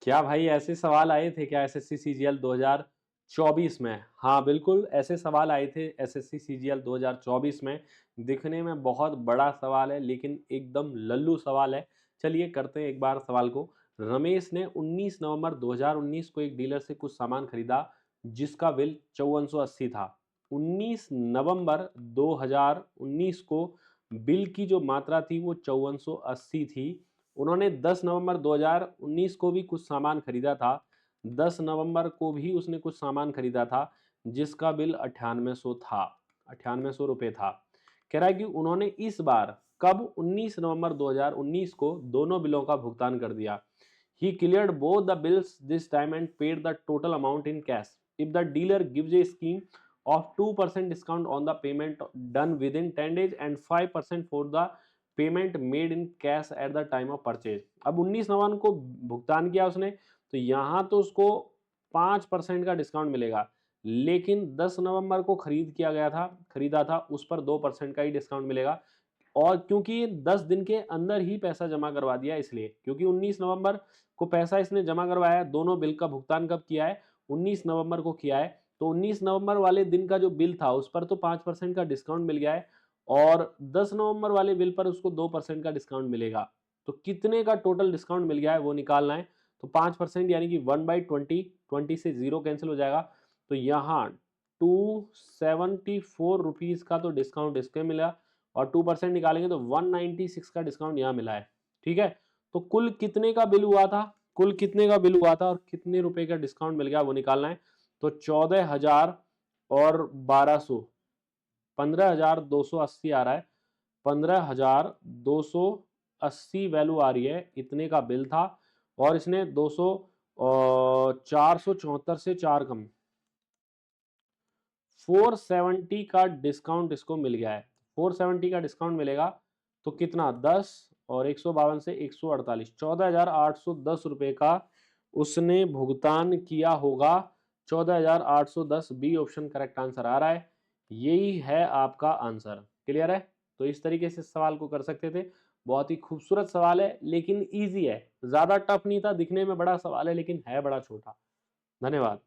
क्या भाई ऐसे सवाल आए थे क्या एसएससी सीजीएल 2024 में? हाँ बिल्कुल, ऐसे सवाल आए थे एसएससी सीजीएल 2024 में। दिखने में बहुत बड़ा सवाल है लेकिन एकदम लल्लू सवाल है। चलिए करते हैं एक बार सवाल को। रमेश ने 19 नवंबर 2019 को एक डीलर से कुछ सामान खरीदा जिसका बिल 5480 था। 19 नवंबर 2019 को बिल की जो मात्रा थी वो 5480 थी। उन्होंने 10 नवंबर 2019 को भी कुछ सामान खरीदा था। 10 नवंबर को भी उसने कुछ सामान खरीदा था जिसका बिल 9800 था, 9800 रुपये था। कह रहा है कि उन्होंने इस बार कब 19 नवंबर 2019 को दोनों बिलों का भुगतान कर दिया। He cleared both the bills this time and paid the total amount in cash. If the dealer gives a scheme of 2% discount on the payment done within 10 days and 5% for the payment made in cash at the time of purchase. अब 19 नवंबर को भुगतान किया उसने तो यहां तो उसको 5% का डिस्काउंट मिलेगा, लेकिन 10 नवंबर को खरीदा था उस पर 2% का ही डिस्काउंट मिलेगा। और क्योंकि 10 दिन के अंदर ही पैसा जमा करवा दिया इसलिए, क्योंकि 19 नवंबर को पैसा इसने जमा करवाया, दोनों बिल का भुगतान कब किया है? 19 नवंबर को किया है। तो 19 नवंबर वाले दिन का जो बिल था उस पर तो 5% का डिस्काउंट मिल गया है और 10 नवंबर वाले बिल पर उसको 2% का डिस्काउंट मिलेगा। तो कितने का टोटल डिस्काउंट मिल गया है वो निकालना है। तो 5% यानी कि 1/20, 20 से 0 कैंसिल हो जाएगा। तो यहाँ 274 रुपीज का तो डिस्काउंट इसके मिला और 2% निकालेंगे तो 196 का डिस्काउंट यहाँ मिला है। ठीक है, तो कुल कितने का बिल हुआ था, कुल कितने का बिल हुआ था और कितने रुपए का डिस्काउंट मिल गया वो निकालना है। तो 14,000 और 1200, 15,280 आ रहा है। 15,280 वैल्यू आ रही है, इतने का बिल था और इसने 474 से 4 कम 470 का डिस्काउंट इसको मिल गया है। 470 का डिस्काउंट मिलेगा तो कितना 10 और 152 से 148, 14,810 रुपए का उसने भुगतान किया होगा। 14,810 बी ऑप्शन करेक्ट आंसर आ रहा है। यही है आपका आंसर। क्लियर है? तो इस तरीके से सवाल को कर सकते थे। बहुत ही खूबसूरत सवाल है लेकिन इजी है, ज्यादा टफ नहीं था, दिखने में बड़ा सवाल है लेकिन है बड़ा छोटा। धन्यवाद।